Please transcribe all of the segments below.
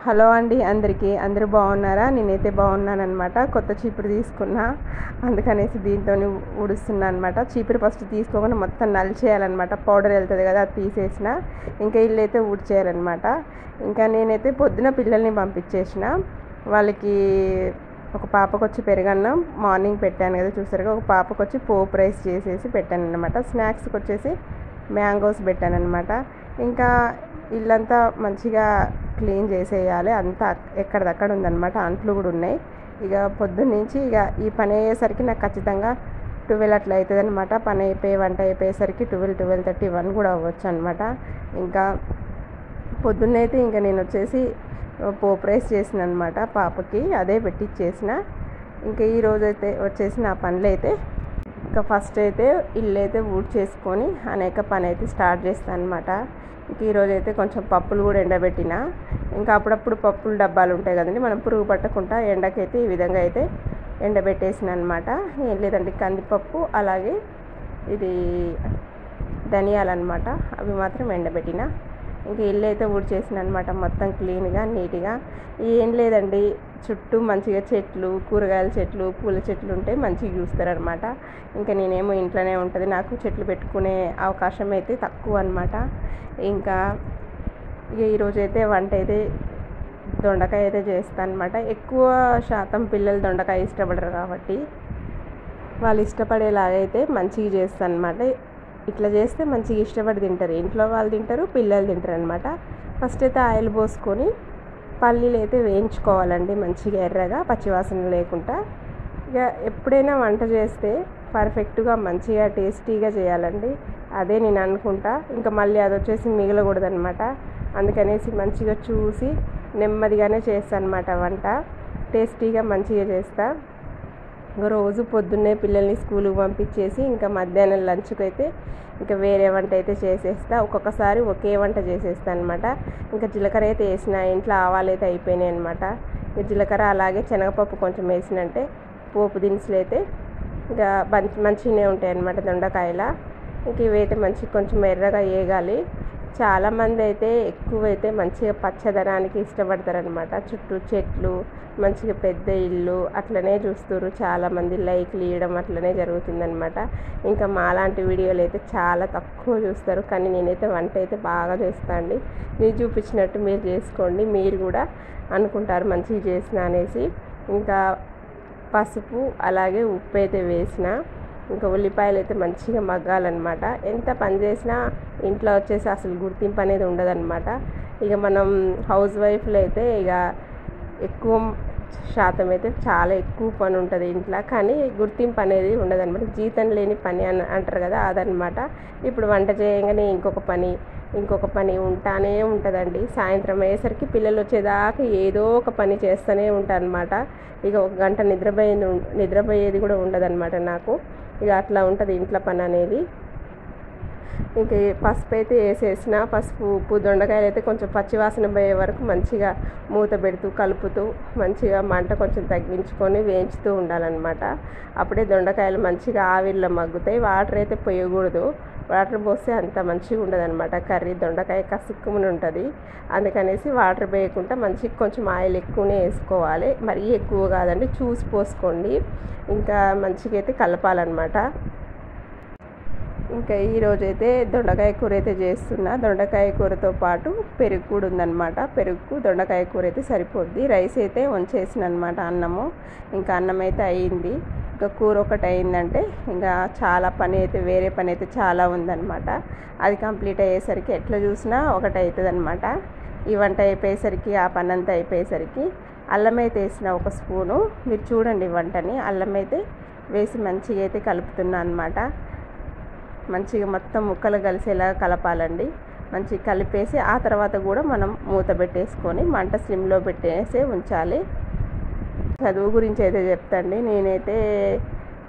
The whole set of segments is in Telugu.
హలో అండి, అందరూ బాగున్నారా? నేనైతే బాగున్నానమాట. కొత్త చీపురు తీసుకున్నా, అందుకనేసి దీంతో ఊడుస్తున్నా అనమాట. చీపురు ఫస్ట్ తీసుకోకుండా మొత్తం నలిచేయాలన్నమాట. పౌడర్ వెళ్తుంది కదా, అది తీసేసిన. ఇంకా ఇల్లు అయితే ఊడ్చేయాలన్నమాట. ఇంకా నేనైతే పొద్దున పిల్లల్ని పంపించేసిన. వాళ్ళకి ఒక పాపకు వచ్చి పెరుగన్నం మార్నింగ్ పెట్టాను కదా, చూసారుగా. ఒక పాపకు వచ్చి పోపు రైస్ చేసేసి పెట్టాను అనమాట. స్నాక్స్కి వచ్చేసి మ్యాంగోస్ పెట్టాను అనమాట. ఇంకా ఇల్లంతా మంచిగా క్లీన్ చేసేయాలి. అంతా ఎక్కడిదక్కడ ఉందన్నమాట. అంట్లు కూడా ఉన్నాయి. ఇక పొద్దున్నుంచి ఇక ఈ పని అయ్యేసరికి నాకు ఖచ్చితంగా 12 అట్లా అవుతుంది అనమాట. పని అయిపోయి వంట అయిపోయేసరికి 12:30 1 కూడా అవ్వచ్చు అనమాట. ఇంకా పొద్దున్నైతే ఇంకా నేను వచ్చేసి పోపు రైస్ చేసిన అనమాట పాపకి, అదే పెట్టిచ్చేసిన. ఇంకా ఈరోజు అయితే వచ్చేసి నా పనులు అయితే ఇంకా ఫస్ట్ అయితే ఇల్లు అయితే ఊడ్చేసుకొని అనేక పని అయితే స్టార్ట్ చేస్తాను అనమాట. ఇంక ఈరోజు అయితే కొంచెం పప్పులు కూడా ఎండబెట్టిన. ఇంకా అప్పుడప్పుడు పప్పులు డబ్బాలు ఉంటాయి కదండి, మనం పురుగు పట్టకుండా ఎండకైతే ఈ విధంగా అయితే ఎండబెట్టేసిన అనమాట. ఏం లేదండి, కందిపప్పు అలాగే ఇది ధనియాలన్నమాట, అవి మాత్రం ఎండబెట్టిన. ఇంకా ఇల్లు అయితే ఊడ్చేసిన అనమాట, మొత్తం క్లీన్గా నీట్గా. ఏం లేదండి, చుట్టూ మంచిగా చెట్లు, కూరగాయల చెట్లు, పూల చెట్లు ఉంటే మంచిగా చూస్తారనమాట. ఇంకా నేనేమో ఇంట్లోనే ఉంటుంది, నాకు చెట్లు పెట్టుకునే అవకాశం అయితే తక్కువ అనమాట. ఇంకా ఇక ఈరోజైతే వంట అయితే దొండకాయ అయితే చేస్తాను అనమాట. ఎక్కువ శాతం పిల్లలు దొండకాయ ఇష్టపడరు కాబట్టి వాళ్ళు ఇష్టపడేలాగైతే మంచిగా చేస్తాను అనమాట. ఇట్లా చేస్తే మంచిగా ఇష్టపడి తింటారు, ఇంట్లో వాళ్ళు తింటారు, పిల్లలు తింటారు అనమాట. ఫస్ట్ అయితే ఆయిల్ పోసుకొని పల్లీలు అయితే వేయించుకోవాలండి, మంచిగా ఎర్రగా, పచ్చివాసన లేకుండా. ఇక ఎప్పుడైనా వంట చేస్తే పర్ఫెక్ట్గా మంచిగా టేస్టీగా చేయాలండి, అదే నేను అనుకుంటా. ఇంకా మళ్ళీ అది వచ్చేసి మిగలకూడదనమాట. అందుకనేసి మంచిగా చూసి నెమ్మదిగానే చేస్తాను అనమాట వంట. టేస్టీగా మంచిగా చేస్తా. రోజు పొద్దున్నే పిల్లల్ని స్కూల్కి పంపించేసి ఇంకా మధ్యాహ్నం లంచ్కి అయితే ఇంకా వేరే వంట అయితే చేసేస్తా. ఒక్కొక్కసారి ఒకే వంట చేసేస్తాను అనమాట. ఇంకా జీలకర్ర అయితే వేసిన, ఇంట్లో ఆవాలు అయితే అయిపోయినాయి అనమాట. ఇంకా జీలకర్ర అలాగే శనగపప్పు కొంచెం వేసినంటే పోపు దినుసులు అయితే ఇంకా మంచిగానే ఉంటాయి అన్నమాట దొండకాయల. ఇంక ఇవైతే కొంచెం ఎర్రగా వేగాలి. చాలామంది అయితే ఎక్కువైతే మంచిగా పచ్చదనానికి ఇష్టపడతారనమాట. చుట్టూ చెట్లు, మంచిగా పెద్ద ఇల్లు అట్లనే చూస్తారు. చాలామంది లైక్లు ఇవ్వడం అట్లనే జరుగుతుందనమాట. ఇంకా మాలాంటి వీడియోలు అయితే చాలా తక్కువ చూస్తారు. కానీ నేనైతే వంట అయితే బాగా చేస్తాను అండి. నేను చూపించినట్టు మీరు చేసుకోండి, మీరు కూడా అనుకుంటారు మంచిగా చేసిన అనేసి. ఇంకా పసుపు అలాగే ఉప్పు అయితే వేసిన. ఇంకా ఉల్లిపాయలు అయితే మంచిగా మగ్గాలన్నమాట. ఎంత పని చేసినా ఇంట్లో వచ్చేసి అసలు గుర్తింపు అనేది ఉండదన్నమాట. ఇక మనం హౌస్ వైఫ్లో అయితే ఇక ఎక్కువ శాతం అయితే చాలా ఎక్కువ పని ఉంటుంది ఇంట్లో, కానీ గుర్తింపు అనేది ఉండదన్నమాట. జీతం లేని పని అంటారు కదా, అదనమాట. ఇప్పుడు వంట చేయగానే ఇంకొక పని ఉంటానే ఉంటుందండి. సాయంత్రం అయ్యేసరికి పిల్లలు వచ్చేదాకా ఏదో ఒక పని చేస్తూనే ఉంటారనమాట. ఇక 1 గంట నిద్రపోయేది కూడా ఉండదన్నమాట నాకు. ఇక అట్లా ఉంటుంది ఇంట్లో పని అనేది. ఇంక పసుపు అయితే వేసేసిన. పసుపు, ఉప్పు, దొండకాయలు అయితే కొంచెం పచ్చివాసన పోయే వరకు మంచిగా మూత పెడుతూ కలుపుతూ మంచిగా మంట కొంచెం తగ్గించుకొని వేయించుతూ ఉండాలన్నమాట. అప్పుడే దొండకాయలు మంచిగా ఆవిరిలో మగ్గుతాయి. వాటర్ అయితే పోయకూడదు, వాటర్ పోస్తే అంత మంచిగా ఉండదు అనమాట. కర్రీ దొండకాయ కసుక్కుమని ఉంటుంది. అందుకనేసి వాటర్ వేయకుండా మంచిగా కొంచెం ఆయిల్ ఎక్కువనే వేసుకోవాలి, మరీ ఎక్కువ కాదండి, చూసి పోసుకోండి. ఇంకా మంచిగా అయితే కలపాలన్నమాట. ఇంకా ఈరోజైతే దొండకాయ కూర అయితే చేస్తున్నా. దొండకాయ కూరతో పాటు పెరుగు కూడా ఉందన్నమాట. పెరుగు దొండకాయ కూర అయితే సరిపోద్ది. రైస్ అయితే వంచేసిన అనమాట, అన్నము. ఇంకా అన్నం అయితే అయ్యింది. ఇంకా కూర ఒకటి అయిందంటే ఇంకా చాలా పని అయితే, వేరే పని అయితే చాలా ఉందన్నమాట. అది కంప్లీట్ అయ్యేసరికి ఎట్లా చూసినా ఒకటి అవుతుంది అనమాట. ఈ వంట అయిపోయేసరికి, ఆ పని అంతా అయిపోయేసరికి అల్లం అయితే వేసిన 1 స్పూను. మీరు చూడండి వంటని, అల్లం అయితే వేసి మంచిగా అయితే కలుపుతున్నా అనమాట. మంచిగా మొత్తం ముక్కలు కలిసేలా కలపాలండి. మంచిగా కలిపేసి ఆ తర్వాత కూడా మనం మూత పెట్టేసుకొని మంట స్లిమ్లో పెట్టేసి ఉంచాలి. చదువు గురించి అయితే చెప్తాండి. నేనైతే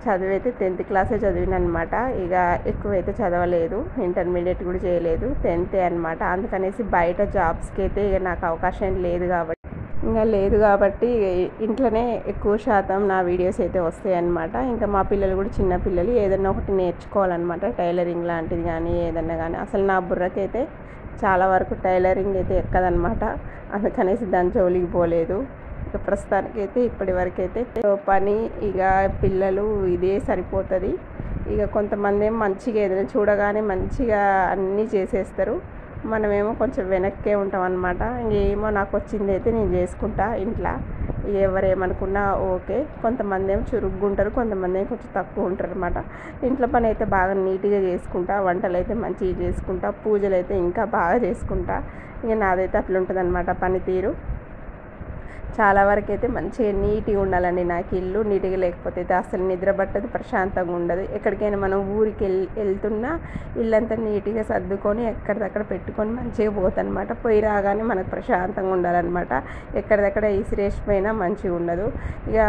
చదువు అయితే 10th క్లాసే చదివిన అనమాట. ఇక ఎక్కువైతే చదవలేదు, ఇంటర్మీడియట్ కూడా చేయలేదు, 10th అనమాట. అందుకనేసి బయట జాబ్స్కి అయితే ఇక నాకు అవకాశం లేదు కాబట్టి ఇంట్లోనే ఎక్కువ శాతం నా వీడియోస్ అయితే వస్తాయి అన్నమాట. ఇంకా మా పిల్లలు కూడా చిన్న పిల్లలు, ఏదన్నా ఒకటి నేర్చుకోవాలన్నమాట. టైలరింగ్ లాంటిది కానీ ఏదన్నా కానీ. అసలు నా బుర్రకైతే చాలా వరకు టైలరింగ్ అయితే ఎక్కదనమాట, అందుకనేసి దాని జోలికి పోలేదు. ఇక ప్రస్తుతానికైతే ఇప్పటి వరకైతే పని ఇక పిల్లలు ఇదే సరిపోతుంది. ఇక కొంతమంది ఏమో మంచిగా ఏదైనా చూడగానే మంచిగా అన్నీ చేసేస్తారు, మనమేమో కొంచెం వెనక్కే ఉంటాం అనమాట. ఇంకేమో నాకు వచ్చింది అయితే నేను చేసుకుంటా ఇంట్లో, ఎవరేమనుకున్నా ఓకే. కొంతమంది ఏమో చురుగ్గా ఉంటారు, కొంతమంది ఏమో కొంచెం తక్కువ ఉంటారు అనమాట. ఇంట్లో పని అయితే బాగా నీట్గా చేసుకుంటా, వంటలు అయితే మంచిగా చేసుకుంటా, పూజలు అయితే ఇంకా బాగా చేసుకుంటా. ఇక నాదైతే అట్లుంటుంది అనమాట పనితీరు. చాలా వరకు అయితే మంచిగా నీట్గా ఉండాలండి నాకు ఇల్లు. నీట్గా లేకపోతే అయితే అసలు నిద్ర పట్టదు, ప్రశాంతంగా ఉండదు. ఎక్కడికైనా మనం ఊరికి వెళ్తున్నా ఇల్లంతా నీట్గా సర్దుకొని ఎక్కడిదక్కడ పెట్టుకొని మంచిగా పోతానమాట. పోయి రాగానే మనకు ప్రశాంతంగా ఉండాలన్నమాట. ఎక్కడిదక్కడ ఇసిరేసిపోయినా మంచిగా ఉండదు. ఇక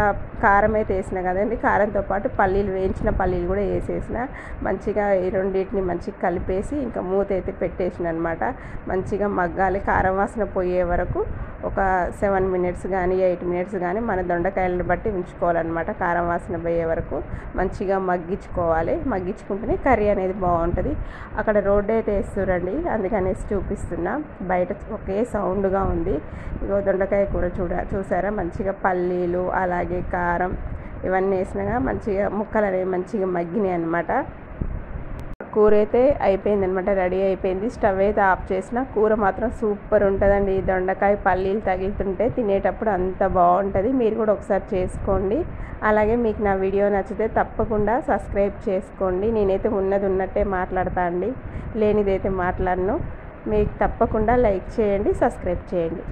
కారం అయితే వేసిన కదండి, కారంతో పాటు పల్లీలు, వేయించిన పల్లీలు కూడా వేసేసిన. మంచిగా ఈ రెండింటిని మంచిగా కలిపేసి ఇంకా మూత అయితే పెట్టేసిన అనమాట. మంచిగా మగ్గాలి, కారం వాసన పోయే వరకు ఒక 7 మినిట్స్ కానీ 8 మినిట్స్ కానీ మన దొండకాయలను బట్టి ఉంచుకోవాలన్నమాట. కారం వాసన పోయే వరకు మంచిగా మగ్గించుకోవాలి. మగ్గించుకుంటేనే కర్రీ అనేది బాగుంటుంది. అక్కడ రోడ్డు అయితే వేస్తురండి, అందుకనేసి చూపిస్తున్నా. బయట ఒకే సౌండ్గా ఉంది. ఇగో దొండకాయ కూర చూసారా, మంచిగా పల్లీలు అలాగే కారం ఇవన్నీ వేసినాగా మంచిగా ముక్కలు అనేవి మంచిగా మగ్గినాయి అనమాట. కూర అయితే అయిపోయింది అనమాట, రెడీ అయిపోయింది. స్టవ్ అయితే ఆఫ్ చేసిన. కూర మాత్రం సూపర్ ఉంటుందండి. దొండకాయ పల్లీలు తగులుతుంటే తినేటప్పుడు అంత బాగుంటుంది. మీరు కూడా ఒకసారి చేసుకోండి. అలాగే మీకు నా వీడియో నచ్చితే తప్పకుండా సబ్స్క్రైబ్ చేసుకోండి. నేనైతే ఉన్నది ఉన్నట్టే మాట్లాడతా అండి, లేనిదైతే మాట్లాడను. మీకు తప్పకుండా లైక్ చేయండి, సబ్స్క్రైబ్ చేయండి.